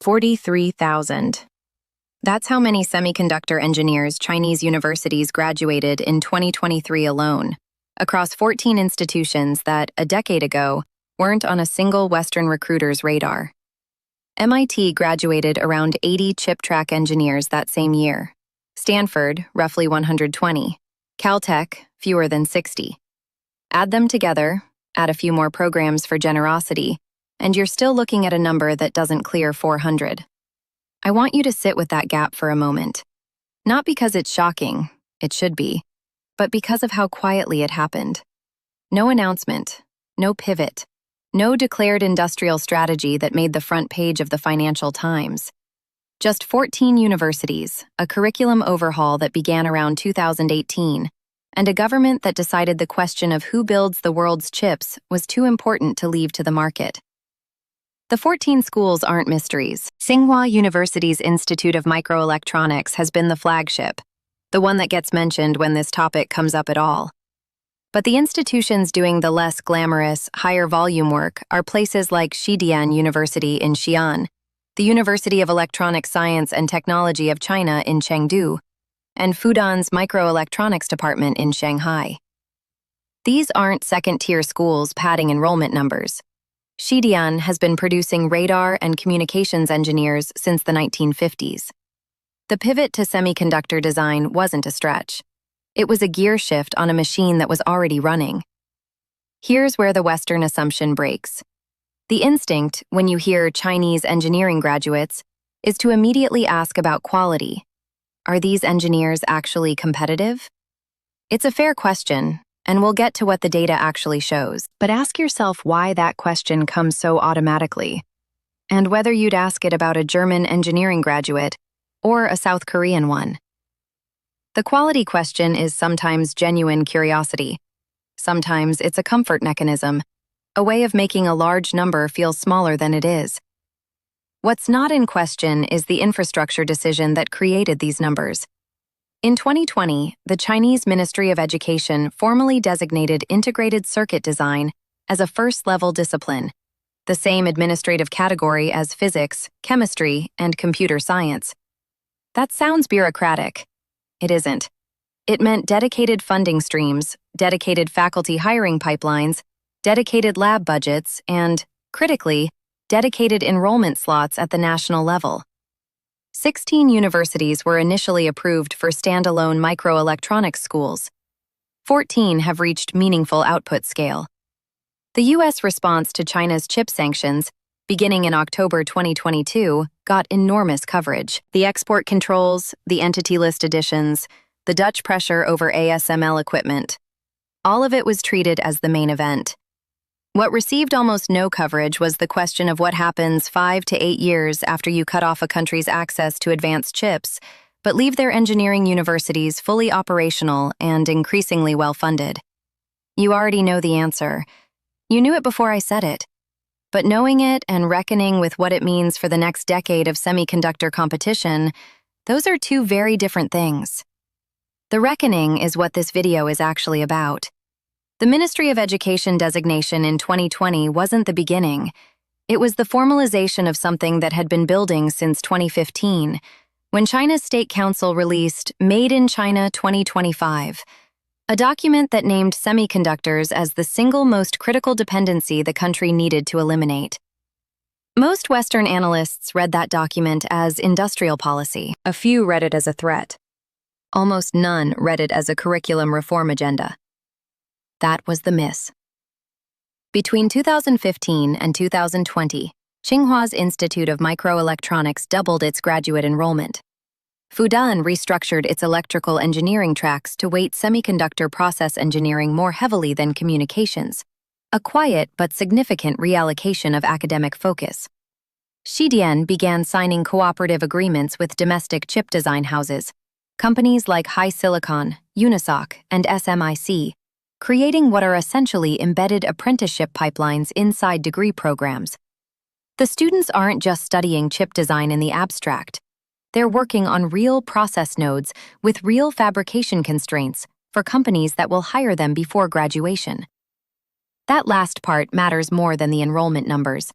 43,000. That's how many semiconductor engineers Chinese universities graduated in 2023 alone, across 14 institutions that, a decade ago, weren't on a single Western recruiter's radar. MIT graduated around 80 chip track engineers that same year. Stanford, roughly 120. Caltech, fewer than 60. Add them together, add a few more programs for generosity, and you're still looking at a number that doesn't clear 400. I want you to sit with that gap for a moment. Not because it's shocking, it should be, but because of how quietly it happened. No announcement, no pivot, no declared industrial strategy that made the front page of the Financial Times. Just 14 universities, a curriculum overhaul that began around 2018, and a government that decided the question of who builds the world's chips was too important to leave to the market. The 14 schools aren't mysteries. Tsinghua University's Institute of Microelectronics has been the flagship, the one that gets mentioned when this topic comes up at all. But the institutions doing the less glamorous, higher volume work are places like Xidian University in Xi'an, the University of Electronic Science and Technology of China in Chengdu, and Fudan's Microelectronics Department in Shanghai. These aren't second-tier schools padding enrollment numbers. Xidian has been producing radar and communications engineers since the 1950s. The pivot to semiconductor design wasn't a stretch. It was a gear shift on a machine that was already running. Here's where the Western assumption breaks. The instinct, when you hear Chinese engineering graduates, is to immediately ask about quality. Are these engineers actually competitive? It's a fair question, and we'll get to what the data actually shows. But ask yourself why that question comes so automatically, and whether you'd ask it about a German engineering graduate or a South Korean one. The quality question is sometimes genuine curiosity. Sometimes it's a comfort mechanism, a way of making a large number feel smaller than it is. What's not in question is the infrastructure decision that created these numbers. In 2020, the Chinese Ministry of Education formally designated integrated circuit design as a first-level discipline, the same administrative category as physics, chemistry, and computer science. That sounds bureaucratic. It isn't. It meant dedicated funding streams, dedicated faculty hiring pipelines, dedicated lab budgets, and, critically, dedicated enrollment slots at the national level. 16 universities were initially approved for standalone microelectronics schools. 14 have reached meaningful output scale. The U.S. response to China's chip sanctions, beginning in October 2022, got enormous coverage. The export controls, the entity list additions, the Dutch pressure over ASML equipment. All of it was treated as the main event. What received almost no coverage was the question of what happens 5 to 8 years after you cut off a country's access to advanced chips, but leave their engineering universities fully operational and increasingly well-funded. You already know the answer. You knew it before I said it. But knowing it and reckoning with what it means for the next decade of semiconductor competition, those are two very different things. The reckoning is what this video is actually about. The Ministry of Education designation in 2020 wasn't the beginning. It was the formalization of something that had been building since 2015, when China's State Council released Made in China 2025, a document that named semiconductors as the single most critical dependency the country needed to eliminate. Most Western analysts read that document as industrial policy. A few read it as a threat. Almost none read it as a curriculum reform agenda. That was the miss. Between 2015 and 2020, Tsinghua's Institute of Microelectronics doubled its graduate enrollment. Fudan restructured its electrical engineering tracks to weight semiconductor process engineering more heavily than communications, a quiet but significant reallocation of academic focus. Xidian began signing cooperative agreements with domestic chip design houses, companies like HiSilicon, Unisoc, and SMIC, creating what are essentially embedded apprenticeship pipelines inside degree programs. The students aren't just studying chip design in the abstract. They're working on real process nodes with real fabrication constraints for companies that will hire them before graduation. That last part matters more than the enrollment numbers.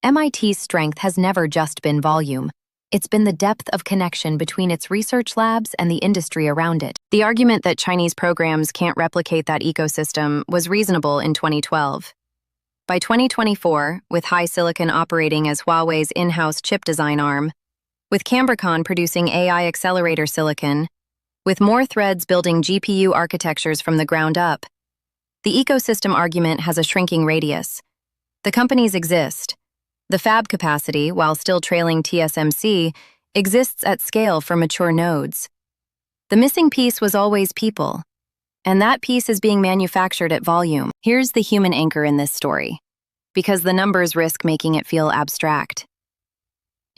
MIT's strength has never just been volume. It's been the depth of connection between its research labs and the industry around it. The argument that Chinese programs can't replicate that ecosystem was reasonable in 2012. By 2024, with HiSilicon operating as Huawei's in-house chip design arm, with Cambricon producing AI accelerator silicon, with more threads building GPU architectures from the ground up, the ecosystem argument has a shrinking radius. The companies exist. The fab capacity, while still trailing TSMC, exists at scale for mature nodes. The missing piece was always people, and that piece is being manufactured at volume. Here's the human anchor in this story, because the numbers risk making it feel abstract.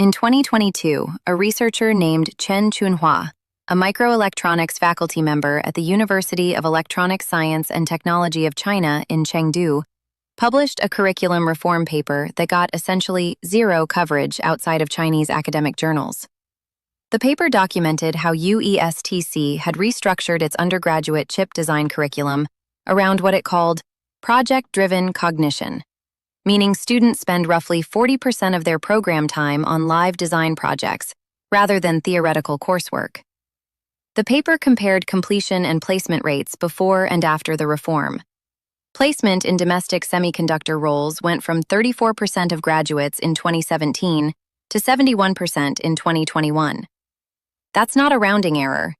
In 2022, a researcher named Chen Chunhua, a microelectronics faculty member at the University of Electronic Science and Technology of China in Chengdu, published a curriculum reform paper that got essentially zero coverage outside of Chinese academic journals. The paper documented how UESTC had restructured its undergraduate chip design curriculum around what it called project-driven cognition, meaning students spend roughly 40% of their program time on live design projects rather than theoretical coursework. The paper compared completion and placement rates before and after the reform. Placement in domestic semiconductor roles went from 34% of graduates in 2017 to 71% in 2021. That's not a rounding error.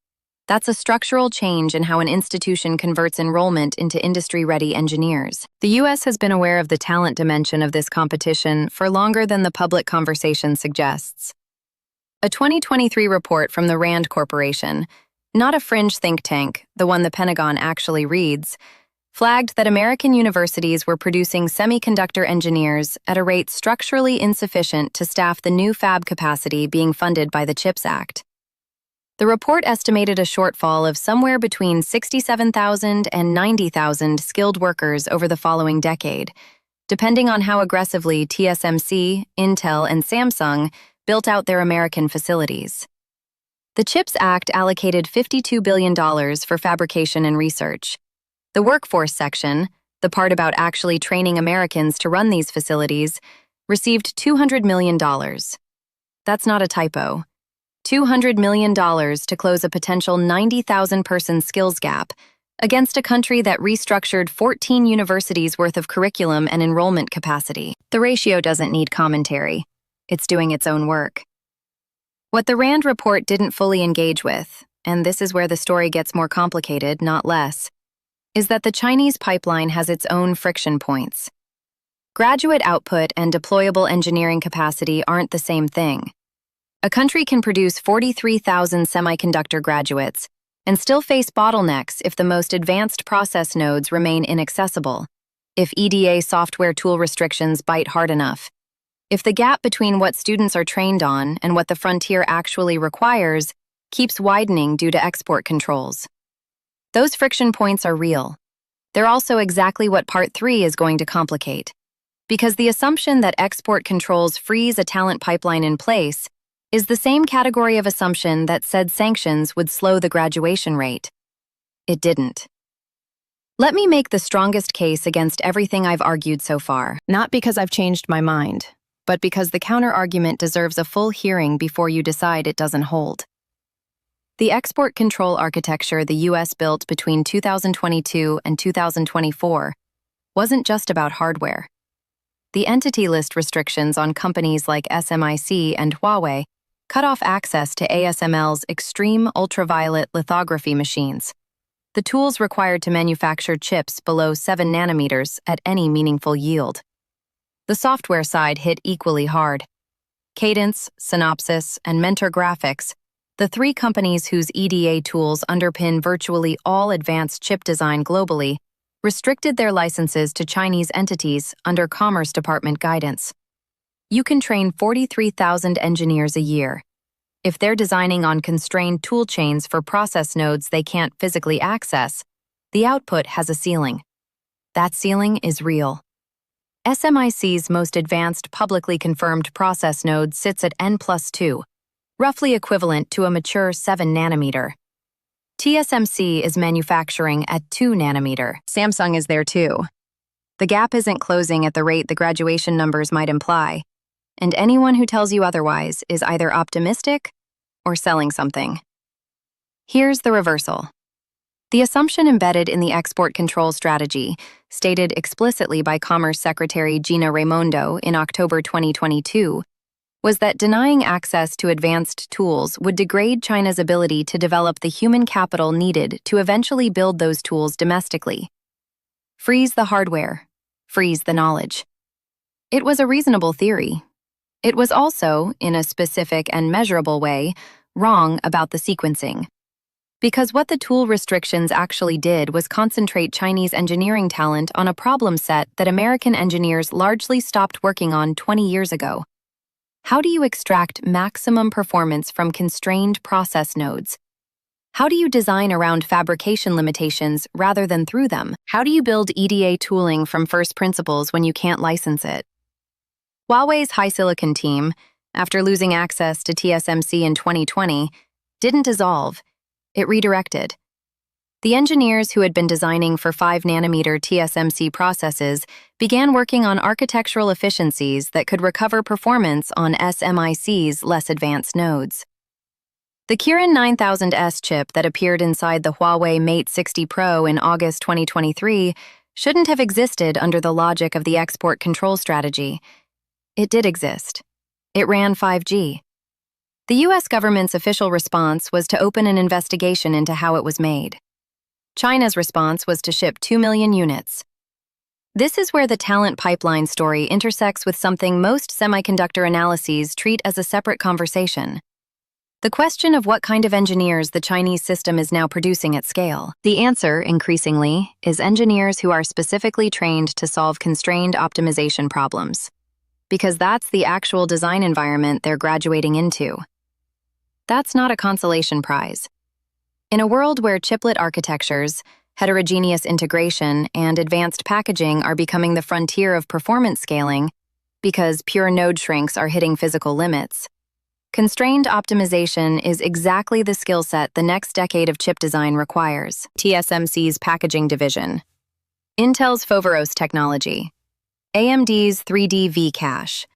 That's a structural change in how an institution converts enrollment into industry-ready engineers. The U.S. has been aware of the talent dimension of this competition for longer than the public conversation suggests. A 2023 report from the RAND Corporation, not a fringe think tank, the one the Pentagon actually reads, flagged that American universities were producing semiconductor engineers at a rate structurally insufficient to staff the new fab capacity being funded by the CHIPS Act. The report estimated a shortfall of somewhere between 67,000 and 90,000 skilled workers over the following decade, depending on how aggressively TSMC, Intel, and Samsung built out their American facilities. The CHIPS Act allocated $52 billion for fabrication and research. The workforce section, the part about actually training Americans to run these facilities, received $200 million. That's not a typo. $200 million to close a potential 90,000-person skills gap against a country that restructured 14 universities' worth of curriculum and enrollment capacity. The ratio doesn't need commentary. It's doing its own work. What the RAND report didn't fully engage with, and this is where the story gets more complicated, not less, is that the Chinese pipeline has its own friction points. Graduate output and deployable engineering capacity aren't the same thing. A country can produce 43,000 semiconductor graduates and still face bottlenecks if the most advanced process nodes remain inaccessible, if EDA software tool restrictions bite hard enough, if the gap between what students are trained on and what the frontier actually requires keeps widening due to export controls. Those friction points are real. They're also exactly what Part 3 is going to complicate. Because the assumption that export controls freeze a talent pipeline in place is the same category of assumption that said sanctions would slow the graduation rate. It didn't. Let me make the strongest case against everything I've argued so far, not because I've changed my mind, but because the counter-argument deserves a full hearing before you decide it doesn't hold. The export control architecture the U.S. built between 2022 and 2024 wasn't just about hardware. The entity list restrictions on companies like SMIC and Huawei cut off access to ASML's extreme ultraviolet lithography machines, the tools required to manufacture chips below 7 nanometers at any meaningful yield. The software side hit equally hard. Cadence, Synopsys, and Mentor Graphics, the three companies whose EDA tools underpin virtually all advanced chip design globally, restricted their licenses to Chinese entities under Commerce Department guidance. You can train 43,000 engineers a year. If they're designing on constrained tool chains for process nodes they can't physically access, the output has a ceiling. That ceiling is real. SMIC's most advanced publicly confirmed process node sits at N+2, roughly equivalent to a mature 7 nanometer. TSMC is manufacturing at 2 nanometer. Samsung is there too. The gap isn't closing at the rate the graduation numbers might imply. and anyone who tells you otherwise is either optimistic or selling something. Here's the reversal. The assumption embedded in the export control strategy, stated explicitly by Commerce Secretary Gina Raimondo in October 2022, was that denying access to advanced tools would degrade China's ability to develop the human capital needed to eventually build those tools domestically. Freeze the hardware, freeze the knowledge. It was a reasonable theory. It was also, in a specific and measurable way, wrong about the sequencing. Because what the tool restrictions actually did was concentrate Chinese engineering talent on a problem set that American engineers largely stopped working on 20 years ago. How do you extract maximum performance from constrained process nodes? How do you design around fabrication limitations rather than through them? How do you build EDA tooling from first principles when you can't license it? Huawei's HiSilicon team, after losing access to TSMC in 2020, didn't dissolve. It redirected. The engineers who had been designing for 5-nanometer TSMC processes began working on architectural efficiencies that could recover performance on SMIC's less advanced nodes. The Kirin 9000S chip that appeared inside the Huawei Mate 60 Pro in August 2023 shouldn't have existed under the logic of the export control strategy. It did exist. It ran 5G. The U.S. government's official response was to open an investigation into how it was made. China's response was to ship 2 million units. This is where the talent pipeline story intersects with something most semiconductor analyses treat as a separate conversation. The question of what kind of engineers the Chinese system is now producing at scale. The answer, increasingly, is engineers who are specifically trained to solve constrained optimization problems. Because that's the actual design environment they're graduating into. That's not a consolation prize. In a world where chiplet architectures, heterogeneous integration, and advanced packaging are becoming the frontier of performance scaling because pure node shrinks are hitting physical limits, constrained optimization is exactly the skill set the next decade of chip design requires. TSMC's packaging division, Intel's Foveros technology, AMD's 3D V-Cache.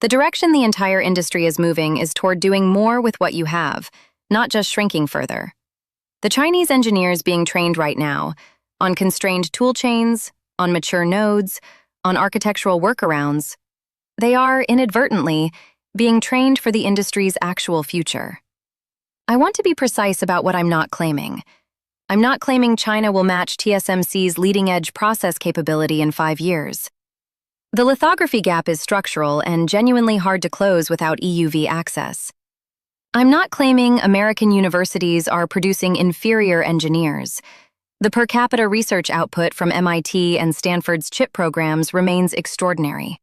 The direction the entire industry is moving is toward doing more with what you have, not just shrinking further. The Chinese engineers being trained right now, on constrained tool chains, on mature nodes, on architectural workarounds, they are, inadvertently, being trained for the industry's actual future. I want to be precise about what I'm not claiming. I'm not claiming China will match TSMC's leading-edge process capability in 5 years. The lithography gap is structural and genuinely hard to close without EUV access. I'm not claiming American universities are producing inferior engineers. The per capita research output from MIT and Stanford's chip programs remains extraordinary.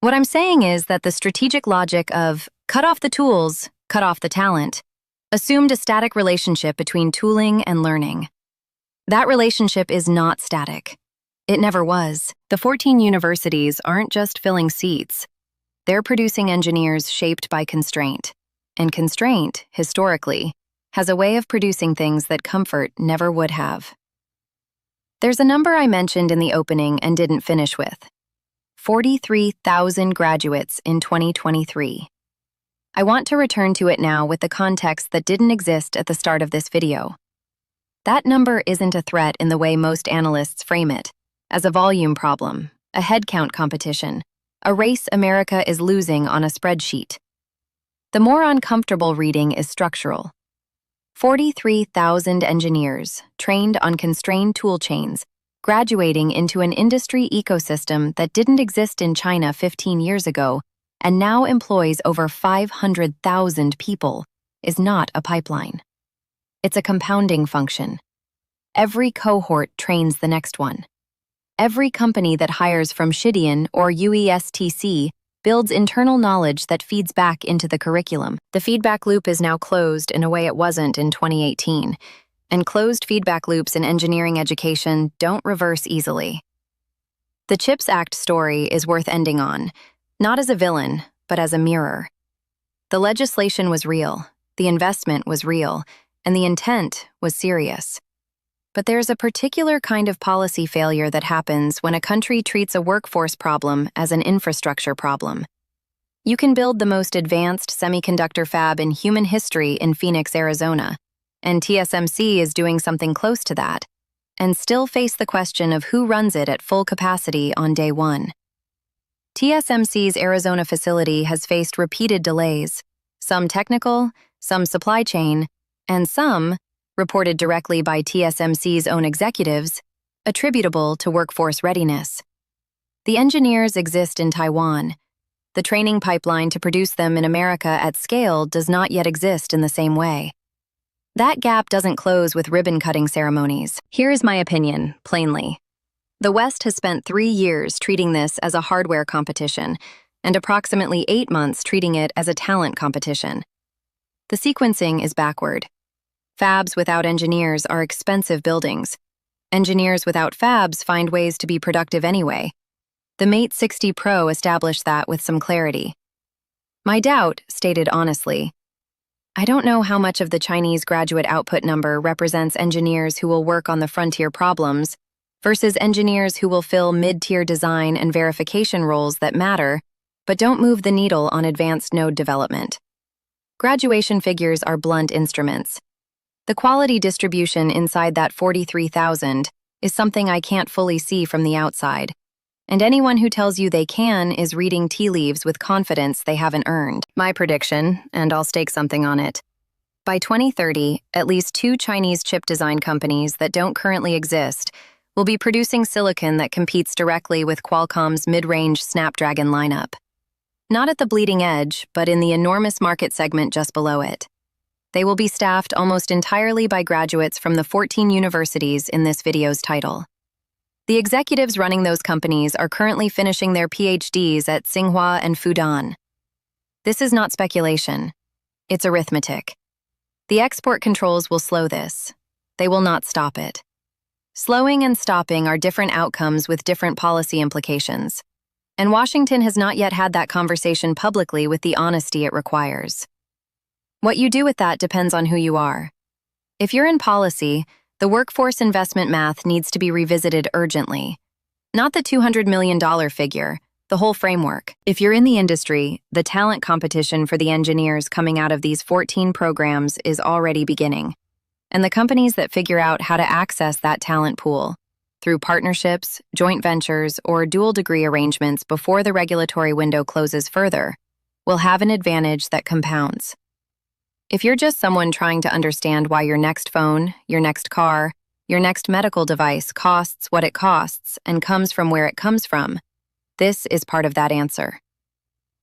What I'm saying is that the strategic logic of cut off the tools, cut off the talent, assumed a static relationship between tooling and learning. That relationship is not static. It never was. The 14 universities aren't just filling seats. They're producing engineers shaped by constraint. And constraint, historically, has a way of producing things that comfort never would have. There's a number I mentioned in the opening and didn't finish with. 43,000 graduates in 2023. I want to return to it now with the context that didn't exist at the start of this video. That number isn't a threat in the way most analysts frame it, as a volume problem, a headcount competition, a race America is losing on a spreadsheet. The more uncomfortable reading is structural. 43,000 engineers, trained on constrained tool chains, graduating into an industry ecosystem that didn't exist in China 15 years ago and now employs over 500,000 people, is not a pipeline. It's a compounding function. Every cohort trains the next one. Every company that hires from Shidian or UESTC builds internal knowledge that feeds back into the curriculum. The feedback loop is now closed in a way it wasn't in 2018, and closed feedback loops in engineering education don't reverse easily. The CHIPS Act story is worth ending on, not as a villain, but as a mirror. The legislation was real, the investment was real, and the intent was serious. But there's a particular kind of policy failure that happens when a country treats a workforce problem as an infrastructure problem. You can build the most advanced semiconductor fab in human history in Phoenix, Arizona, and TSMC is doing something close to that, and still face the question of who runs it at full capacity on day one. TSMC's Arizona facility has faced repeated delays, some technical, some supply chain, and some, reported directly by TSMC's own executives, attributable to workforce readiness. The engineers exist in Taiwan. The training pipeline to produce them in America at scale does not yet exist in the same way. That gap doesn't close with ribbon-cutting ceremonies. Here is my opinion, plainly. The West has spent 3 years treating this as a hardware competition, and approximately 8 months treating it as a talent competition. The sequencing is backward. Fabs without engineers are expensive buildings. Engineers without fabs find ways to be productive anyway. The Mate 60 Pro established that with some clarity. My doubt, stated honestly, I don't know how much of the Chinese graduate output number represents engineers who will work on the frontier problems versus engineers who will fill mid-tier design and verification roles that matter but don't move the needle on advanced node development. Graduation figures are blunt instruments. The quality distribution inside that 43,000 is something I can't fully see from the outside, and anyone who tells you they can is reading tea leaves with confidence they haven't earned. My prediction, and I'll stake something on it, by 2030, at least 2 Chinese chip design companies that don't currently exist will be producing silicon that competes directly with Qualcomm's mid-range Snapdragon lineup. Not at the bleeding edge, but in the enormous market segment just below it. They will be staffed almost entirely by graduates from the 14 universities in this video's title. The executives running those companies are currently finishing their PhDs at Tsinghua and Fudan. This is not speculation. It's arithmetic. The export controls will slow this. They will not stop it. Slowing and stopping are different outcomes with different policy implications, and Washington has not yet had that conversation publicly with the honesty it requires. What you do with that depends on who you are. If you're in policy, the workforce investment math needs to be revisited urgently. Not the $200 million figure, the whole framework. If you're in the industry, the talent competition for the engineers coming out of these 14 programs is already beginning. And the companies that figure out how to access that talent pool, through partnerships, joint ventures, or dual degree arrangements before the regulatory window closes further, will have an advantage that compounds. If you're just someone trying to understand why your next phone, your next car, your next medical device costs what it costs and comes from where it comes from, this is part of that answer.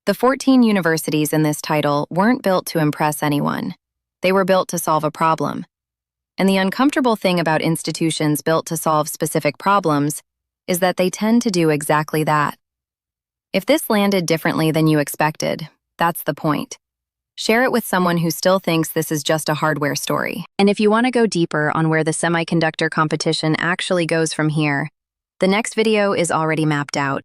The 14 universities in this title weren't built to impress anyone. They were built to solve a problem. And the uncomfortable thing about institutions built to solve specific problems is that they tend to do exactly that. If this landed differently than you expected, that's the point. Share it with someone who still thinks this is just a hardware story. And if you want to go deeper on where the semiconductor competition actually goes from here, the next video is already mapped out.